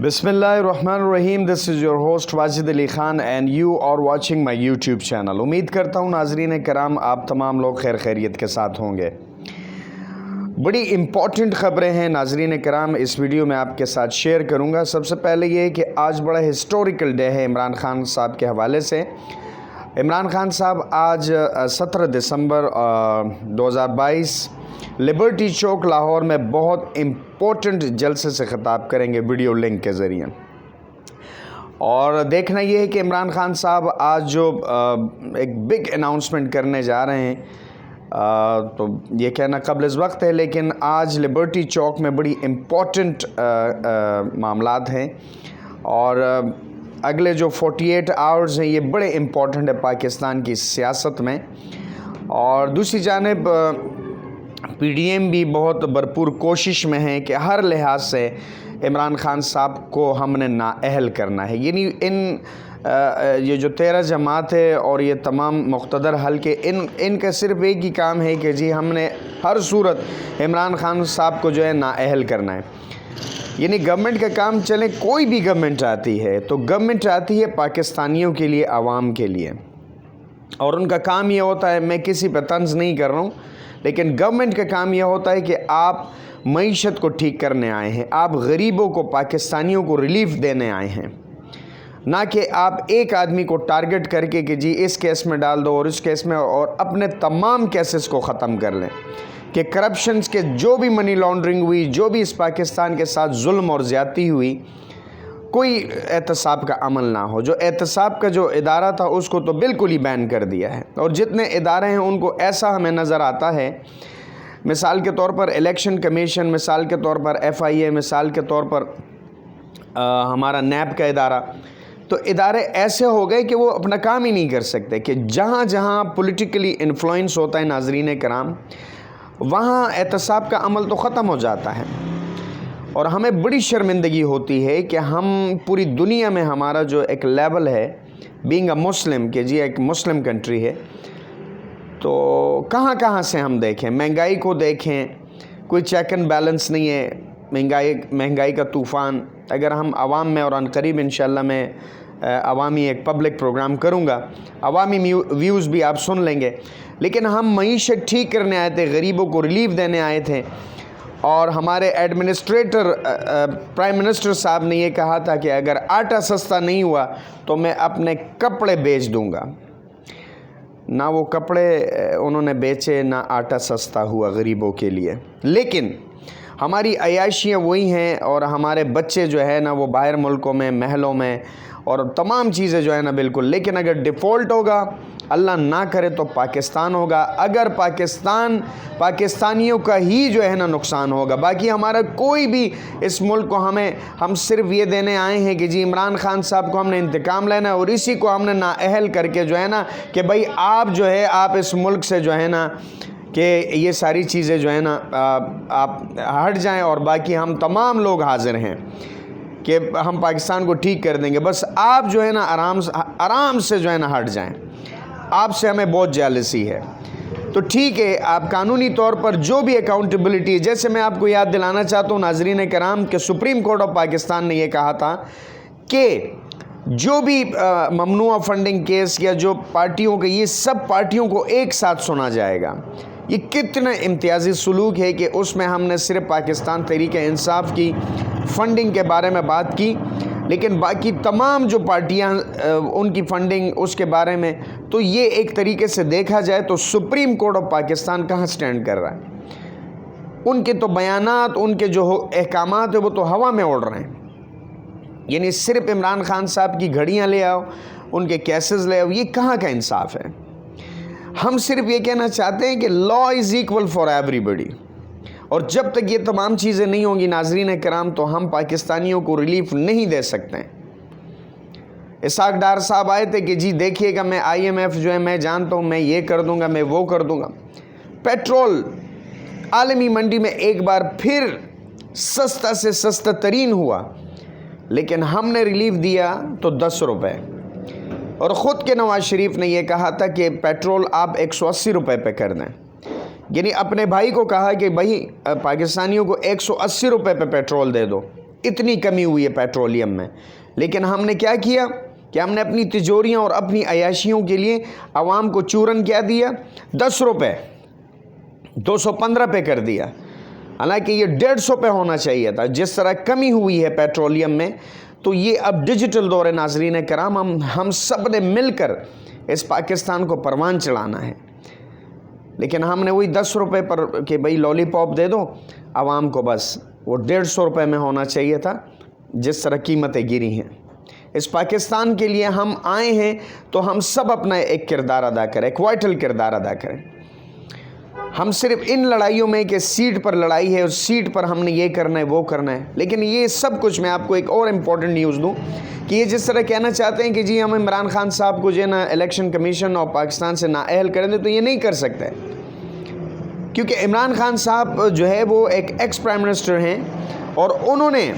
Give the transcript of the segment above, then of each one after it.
बिस्मिल्लाहिर्रहमानिर्रहीम। This is your host Wajid Ali Khan and you are watching my YouTube channel. उम्मीद करता हूँ नाजरीन कराम आप तमाम लोग खैर खैरियत के साथ होंगे। बड़ी इम्पॉर्टेंट ख़बरें हैं नाजरीन कराम, इस वीडियो में आपके साथ शेयर करूँगा। सबसे पहले ये कि आज बड़ा हिस्टोरिकल डे है इमरान ख़ान साहब के हवाले से। इमरान ख़ान साहब आज 17 दिसंबर 2022 लिबर्टी चौक लाहौर में बहुत इम्पोर्टेंट जलसे से ख़िताब करेंगे वीडियो लिंक के ज़रिए। और देखना ये है कि इमरान ख़ान साहब आज जो एक बिग अनाउंसमेंट करने जा रहे हैं, तो ये कहना कब्ल इस वक्त है, लेकिन आज लिबर्टी चौक में बड़ी इम्पोर्टेंट मामलात हैं और अगले जो 48 आवर्स हैं ये बड़े इम्पोर्टेंट है पाकिस्तान की सियासत में। और दूसरी जानिब PDM भी बहुत भरपूर कोशिश में है कि हर लिहाज से इमरान ख़ान साहब को हमने नाअहल करना है। यानी ये जो 13 जमात है और ये तमाम मुक़्तदर हल्के इनका सिर्फ एक ही काम है कि जी हमने हर सूरत इमरान ख़ान साहब को जो है नाअहल करना है। यानी गवर्नमेंट का काम चले, कोई भी गवर्नमेंट आती है तो गवर्नमेंट आती है पाकिस्तानियों के लिए, आवाम के लिए, और उनका काम ये होता है, मैं किसी पर तंज़ नहीं कर रहा हूँ, लेकिन गवर्नमेंट का काम यह होता है कि आप मईशत को ठीक करने आए हैं, आप गरीबों को, पाकिस्तानियों को रिलीफ देने आए हैं, ना कि आप एक आदमी को टारगेट करके कि जी इस केस में डाल दो और इस केस में, और अपने तमाम केसेस को ख़त्म कर लें कि करप्शंस के जो भी मनी लॉन्ड्रिंग हुई, जो भी इस पाकिस्तान के साथ जुल्म और ज़्यादती हुई, कोई एहतसाब का अमल ना हो। जो एहतसाब का जो इदारा था उसको तो बिल्कुल ही बैन कर दिया है, और जितने इदारे हैं उनको ऐसा हमें नज़र आता है, मिसाल के तौर पर इलेक्शन कमीशन, मिसाल के तौर पर FIA, मिसाल के तौर पर हमारा NAB का इदारा, तो इदारे ऐसे हो गए कि वो अपना काम ही नहीं कर सकते। कि जहाँ जहाँ पॉलिटिकली इन्फ्लुएंस होता है नाजरीन कराम, वहाँ एहतसाब का अमल तो ख़त्म हो जाता है। और हमें बड़ी शर्मिंदगी होती है कि हम पूरी दुनिया में हमारा जो एक लेवल है बीइंग अ मुस्लिम, कि जी एक मुस्लिम कंट्री है, तो कहाँ कहाँ से हम देखें, महंगाई को देखें, कोई चेक एंड बैलेंस नहीं है, महंगाई का तूफ़ान। अगर हम आवाम में, और अनकरीब इंशाल्लाह मैं अवामी एक पब्लिक प्रोग्राम करूँगा, अवामी व्यूज़ भी आप सुन लेंगे, लेकिन हम मईशत ठीक करने आए थे, गरीबों को रिलीफ देने आए थे। और हमारे एडमिनिस्ट्रेटर प्राइम मिनिस्टर साहब ने ये कहा था कि अगर आटा सस्ता नहीं हुआ तो मैं अपने कपड़े बेच दूंगा। ना वो कपड़े उन्होंने बेचे, ना आटा सस्ता हुआ गरीबों के लिए। लेकिन हमारी अयाशियाँ वही हैं, और हमारे बच्चे जो है ना वो बाहर मुल्कों में, महलों में, और तमाम चीज़ें जो है ना बिल्कुल। लेकिन अगर डिफ़ॉल्ट होगा, अल्लाह ना करे, तो पाकिस्तान होगा। अगर पाकिस्तानियों का ही जो है ना नुकसान होगा। बाकी हमारा कोई भी इस मुल्क को, हम सिर्फ ये देने आए हैं कि जी इमरान ख़ान साहब को हमने इंतकाम लेना है, और इसी को हमने नाअहल करके जो है ना कि भाई आप जो है, आप इस मुल्क से जो है ना कि ये सारी चीज़ें जो है ना आप हट जाएं, और बाकी हम तमाम लोग हाजिर हैं कि हम पाकिस्तान को ठीक कर देंगे, बस आप जो है ना आराम से जो है ना हट जाएं। आपसे हमें बहुत जेलसी है। तो ठीक है, आप कानूनी तौर पर जो भी अकाउंटेबिलिटी, जैसे मैं आपको याद दिलाना चाहता हूँ नाजरीन कराम कि सुप्रीम कोर्ट ऑफ पाकिस्तान ने यह कहा था कि जो भी ममनुआ फंडिंग केस या जो पार्टियों के, ये सब पार्टियों को एक साथ सुना जाएगा। ये कितना इम्तियाजी सलूक है कि उसमें हमने सिर्फ पाकिस्तान तहरीक-ए-इंसाफ की फ़ंडिंग के बारे में बात की, लेकिन बाकी तमाम जो पार्टियां उनकी फ़ंडिंग उसके बारे में। तो ये एक तरीके से देखा जाए तो सुप्रीम कोर्ट ऑफ पाकिस्तान कहाँ स्टैंड कर रहा है। उनके तो बयानात, उनके जो अहकामात है वो तो हवा में उड़ रहे हैं। यानी सिर्फ इमरान ख़ान साहब की घड़ियाँ ले आओ, उनके केसेस ले आओ, ये कहाँ का इंसाफ है। हम सिर्फ ये कहना चाहते हैं कि law is equal for everybody, और जब तक ये तमाम चीज़ें नहीं होंगी नाजरीन कराम, तो हम पाकिस्तानियों को रिलीफ नहीं दे सकते हैं। इसाक डार साहब आए थे कि जी देखिएगा, मैं IMF जो है मैं जानता हूँ, मैं ये कर दूँगा, मैं वो कर दूँगा। पेट्रोल आलमी मंडी में एक बार फिर सस्ता से सस्ता तरीन हुआ, लेकिन हमने रिलीफ दिया तो 10 रुपये, और ख़ुद के नवाज शरीफ ने यह कहा था कि पेट्रोल आप 180 रुपये पे कर दें। यानी अपने भाई को कहा कि भाई पाकिस्तानियों को 180 रुपये पे पेट्रोल दे दो, इतनी कमी हुई है पेट्रोलियम में, लेकिन हमने क्या किया कि हमने अपनी तिजोरियाँ और अपनी अयाशियों के लिए आवाम को चूरन क्या दिया, 10 रुपये 215 पे कर दिया। हालांकि ये 150 पे होना चाहिए था। जिस तरह कमी हुई है पेट्रोलियम में, तो ये अब डिजिटल दौर है नाज़रीन कराम, हम सब ने मिलकर इस पाकिस्तान को परवान चढ़ाना है। लेकिन हमने वही 10 रुपये पर कि भाई लॉलीपॉप दे दो आवाम को, बस वो 150 रुपये में होना चाहिए था। जिस तरह कीमतें गिरी हैं, इस पाकिस्तान के लिए हम आए हैं तो हम सब अपना एक किरदार अदा करें, एक वाइटल किरदार अदा करें। हम सिर्फ इन लड़ाइयों में कि सीट पर लड़ाई है, उस सीट पर हमने ये करना है वो करना है, लेकिन ये सब कुछ, मैं आपको एक और इम्पॉर्टेंट न्यूज़ दूं कि ये जिस तरह कहना चाहते हैं कि जी हम इमरान खान साहब को जो है ना इलेक्शन कमीशन और पाकिस्तान से नाअहल कर दें, तो ये नहीं कर सकते, क्योंकि इमरान खान साहब जो है वो एक एक्स प्राइम मिनिस्टर हैं और उन्होंने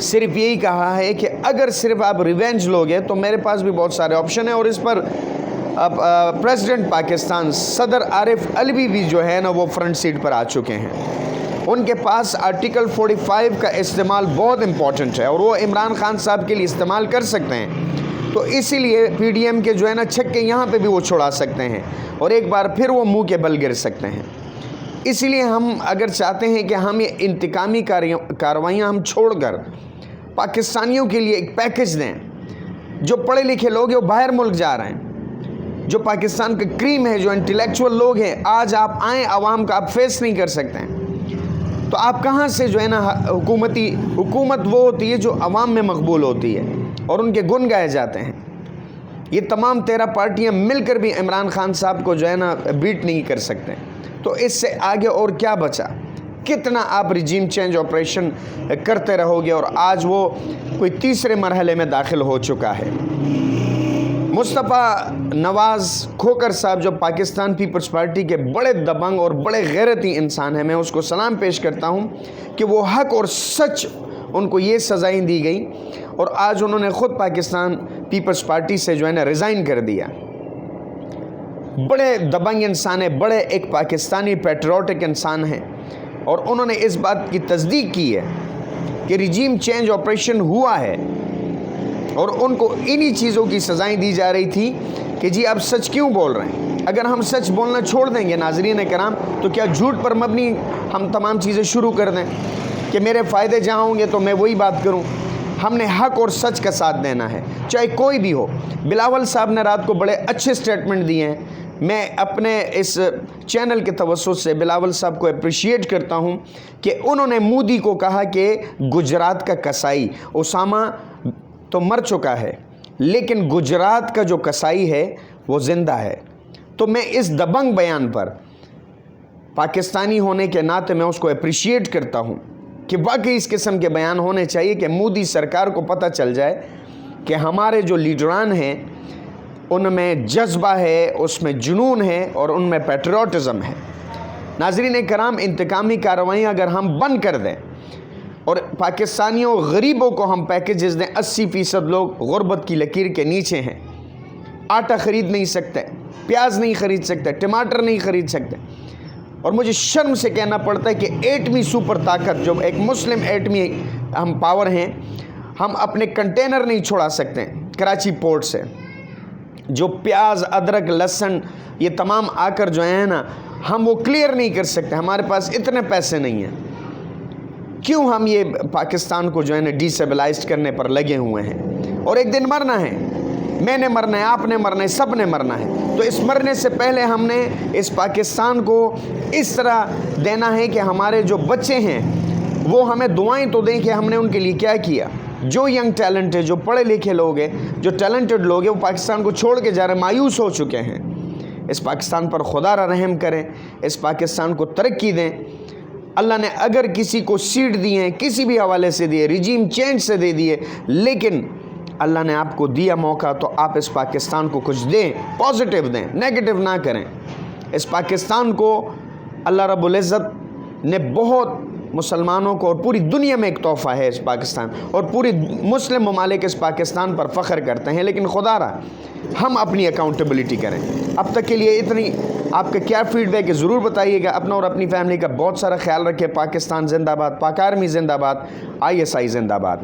सिर्फ यही कहा है कि अगर सिर्फ आप रिवेंज लोगे तो मेरे पास भी बहुत सारे ऑप्शन हैं। और इस पर अब प्रेसिडेंट पाकिस्तान सदर आरिफ अलवी भी जो है ना वो फ्रंट सीट पर आ चुके हैं। उनके पास आर्टिकल 45 का इस्तेमाल बहुत इम्पॉर्टेंट है और वो इमरान खान साहब के लिए इस्तेमाल कर सकते हैं। तो इसीलिए PDM के जो है ना छक्के यहाँ पे भी वो छुड़ा सकते हैं और एक बार फिर वो मुंह के बल गिर सकते हैं। इसीलिए हम अगर चाहते हैं कि हम ये इंतकामी कार्रवाइयाँ हम छोड़कर पाकिस्तानियों के लिए एक पैकेज दें, जो पढ़े लिखे लोग हैं वो बाहर मुल्क जा रहे हैं, जो पाकिस्तान का क्रीम है, जो इंटेलेक्चुअल लोग हैं, आज आप आएँ आवाम का आप फेस नहीं कर सकते हैं, तो आप कहाँ से जो है ना हुकूमत वो होती है जो अवाम में मकबूल होती है और उनके गुण गाए जाते हैं। ये तमाम 13 पार्टियाँ मिलकर भी इमरान खान साहब को जो है ना बीट नहीं कर सकते। तो इससे आगे और क्या बचा? कितना आप रिजीम चेंज ऑपरेशन करते रहोगे? और आज वो कोई तीसरे मरहले में दाखिल हो चुका है। मुस्तफ़ा नवाज़ खोकर साहब जो पाकिस्तान पीपल्स पार्टी के बड़े दबंग और बड़े गैरती इंसान हैं, मैं उसको सलाम पेश करता हूँ कि वो हक और सच उनको ये सज़ाएं दी गई और आज उन्होंने ख़ुद पाकिस्तान पीपल्स पार्टी से जो है ना रिज़ाइन कर दिया। बड़े दबंग इंसान है, बड़े एक पाकिस्तानी पैट्रियोटिक इंसान हैं और उन्होंने इस बात की तस्दीक की है कि रिजीम चेंज ऑपरेशन हुआ है और उनको इन्हीं चीज़ों की सज़ाएं दी जा रही थी कि जी आप सच क्यों बोल रहे हैं। अगर हम सच बोलना छोड़ देंगे नाज़रीन कराम, तो क्या झूठ पर मबनी हम तमाम चीज़ें शुरू कर दें कि मेरे फ़ायदे जहाँ होंगे तो मैं वही बात करूँ। हमने हक और सच का साथ देना है, चाहे कोई भी हो। बिलावल साहब ने रात को बड़े अच्छे स्टेटमेंट दिए हैं। मैं अपने इस चैनल के तवज्जुह से बिलावल साहब को अप्रिशिएट करता हूं कि उन्होंने मोदी को कहा कि गुजरात का कसाई उसामा तो मर चुका है, लेकिन गुजरात का जो कसाई है वो ज़िंदा है। तो मैं इस दबंग बयान पर पाकिस्तानी होने के नाते मैं उसको अप्रिशिएट करता हूं कि वाकई इस किस्म के बयान होने चाहिए कि मोदी सरकार को पता चल जाए कि हमारे जो लीडरान हैं उनमें जज्बा है, उसमें जुनून है और उनमें पैट्रियोटिज़म है। नाज़रीन कराम, इंतकामी कार्रवाइयाँ अगर हम बंद कर दें और पाकिस्तानियों गरीबों को हम पैकेजेस दें, 80% लोग गुर्बत की लकीर के नीचे हैं, आटा ख़रीद नहीं सकते, प्याज नहीं ख़रीद सकते, टमाटर नहीं ख़रीद सकते। और मुझे शर्म से कहना पड़ता है कि एटमी सुपर ताकत, जो एक मुस्लिम एटमी हम पावर हैं, हम अपने कंटेनर नहीं छुड़ा सकते कराची पोर्ट से। जो प्याज, अदरक, लहसुन ये तमाम आकर जो है ना, हम वो क्लियर नहीं कर सकते, हमारे पास इतने पैसे नहीं हैं। क्यों हम ये पाकिस्तान को जो है ना डिस्टेबलाइज करने पर लगे हुए हैं? और एक दिन मरना है, मैंने मरना है, आपने मरना है, सब ने मरना है। तो इस मरने से पहले हमने इस पाकिस्तान को इस तरह देना है कि हमारे जो बच्चे हैं वो हमें दुआएं तो दें कि हमने उनके लिए क्या किया। जो यंग टैलेंट है, जो पढ़े लिखे लोग हैं, जो टैलेंटेड लोग हैं, वो पाकिस्तान को छोड़ के जा रहे हैं, मायूस हो चुके हैं। इस पाकिस्तान पर खुदा रहम करें, इस पाकिस्तान को तरक्की दें। अल्लाह ने अगर किसी को सीट दी है, किसी भी हवाले से दिए, रिजीम चेंज से दे दिए, लेकिन अल्लाह ने आपको दिया मौका, तो आप इस पाकिस्तान को कुछ दें, पॉजिटिव दें, नेगेटिव ना करें। इस पाकिस्तान को अल्लाह रब्बुल इज़्ज़त ने बहुत مسلمانوں کو اور پوری دنیا میں ایک تحفہ ہے اس پاکستان، اور پوری مسلم ممالک اس پاکستان پر فخر کرتے ہیں، لیکن خدا را ہم اپنی اکاؤنٹیبلٹی کریں۔ اب تک کے لیے اتنی، آپ کا کیا فیڈ بیک ہے ضرور بتائیے گا۔ اپنا اور اپنی فیملی کا بہت سارا خیال رکھیں۔ پاکستان زندہ باد، پاک آرمی زندہ باد، ISI زندہ باد۔